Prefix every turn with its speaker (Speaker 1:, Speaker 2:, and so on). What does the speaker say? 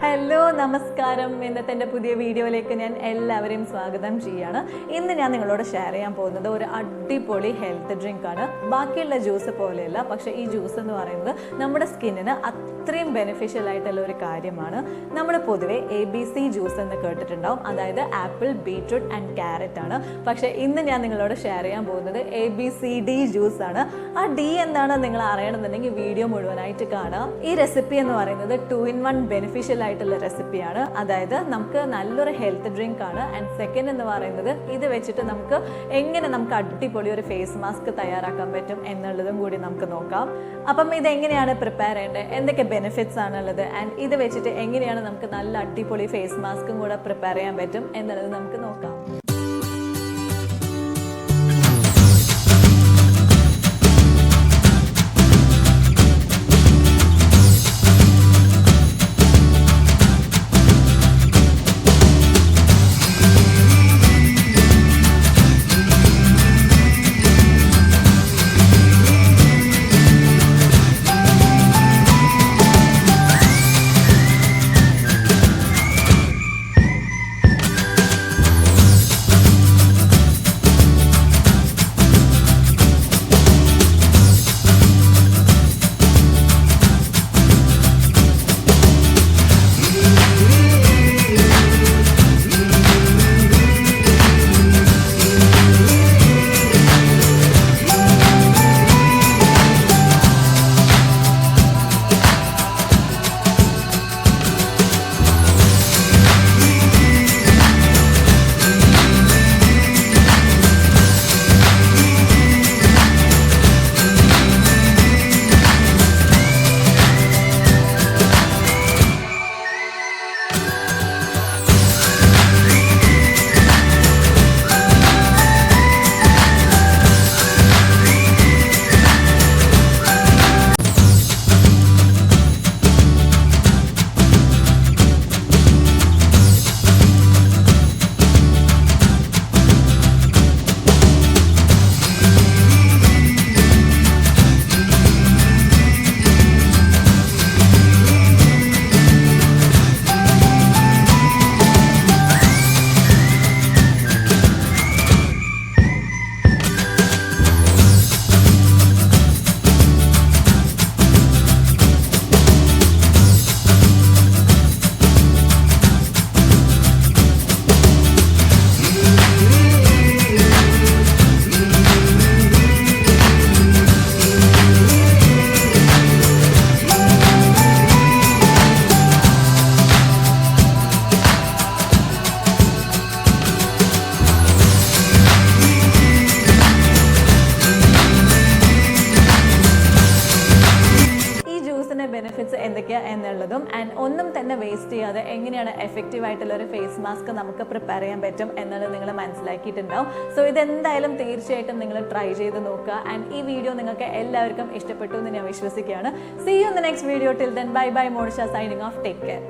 Speaker 1: Hello നമസ്കാരം. ഇന്നത്തെ എൻ്റെ പുതിയ വീഡിയോയിലേക്ക് ഞാൻ എല്ലാവരെയും സ്വാഗതം ചെയ്യാണ്. ഇന്ന് ഞാൻ നിങ്ങളോട് ഷെയർ ചെയ്യാൻ പോകുന്നത് ഒരു അടിപൊളി ഹെൽത്ത് ഡ്രിങ്ക് ആണ്. ബാക്കിയുള്ള ജ്യൂസ് പോലെയല്ല, പക്ഷേ ഈ ജ്യൂസ് എന്ന് പറയുന്നത് നമ്മുടെ സ്കിന്നിന് അത്രയും ബെനിഫിഷ്യൽ ആയിട്ടുള്ള ഒരു കാര്യമാണ്. നമ്മൾ പൊതുവെ ABC ജ്യൂസ് എന്ന് കേട്ടിട്ടുണ്ടാവും, അതായത് ആപ്പിൾ, ബീട്രൂട്ട് ആൻഡ് ക്യാരറ്റ് ആണ്. പക്ഷേ ഇന്ന് ഞാൻ നിങ്ങളോട് ഷെയർ ചെയ്യാൻ പോകുന്നത് ABCD ജ്യൂസ് ആണ്. ആ D എന്താണ് നിങ്ങൾ അറിയണമെന്നുണ്ടെങ്കിൽ വീഡിയോ മുഴുവനായിട്ട് കാണുക. ഈ റെസിപ്പി എന്ന് പറയുന്നത് 2-in-1 ബെനിഫിഷ്യൽ ആയിട്ടുള്ള റെസിപ്പിയാണ്. അതായത് നമുക്ക് നല്ലൊരു ഹെൽത്ത് ഡ്രിങ്ക് ആണ്. ആൻഡ് സെക്കൻഡ് എന്ന് പറയുന്നത് ഇത് വെച്ചിട്ട് നമുക്ക് എങ്ങനെ അടിപൊളി ഒരു ഫേസ് മാസ്ക് തയ്യാറാക്കാൻ പറ്റും എന്നുള്ളതും കൂടി നമുക്ക് നോക്കാം. അപ്പം ഇതെങ്ങനെയാണ് പ്രിപ്പയർ ചെയ്യേണ്ടത്, എന്തൊക്കെ ബെനിഫിറ്റ്സ് ആണുള്ളത്, ആൻഡ് ഇത് വെച്ചിട്ട് എങ്ങനെയാണ് നമുക്ക് നല്ല അടിപൊളി ഫേസ് മാസ്കും കൂടെ പ്രിപ്പയർ ചെയ്യാൻ പറ്റും എന്നുള്ളത് നമുക്ക് നോക്കാം. ബെനിഫിറ്റ്സ് എന്തൊക്കെയാണ് എന്നുള്ളതും ആൻഡ് ഒന്നും തന്നെ വേസ്റ്റ് ചെയ്യാതെ എങ്ങനെയാണ് എഫക്റ്റീവ് ആയിട്ടുള്ള ഒരു ഫേസ് മാസ്ക് നമുക്ക് പ്രിപ്പയർ ചെയ്യാൻ പറ്റും എന്നുള്ളത് നിങ്ങൾ മനസ്സിലാക്കിയിട്ടുണ്ടാവും. സോ ഇതെന്തായാലും തീർച്ചയായിട്ടും നിങ്ങൾ ട്രൈ ചെയ്ത് നോക്കുക. ആൻഡ് ഈ വീഡിയോ നിങ്ങൾക്ക് എല്ലാവർക്കും ഇഷ്ടപ്പെട്ടു എന്ന് ഞാൻ വിശ്വസിക്കുകയാണ്. See you in the next video. Till then, bye bye. Monisha signing off. Take care.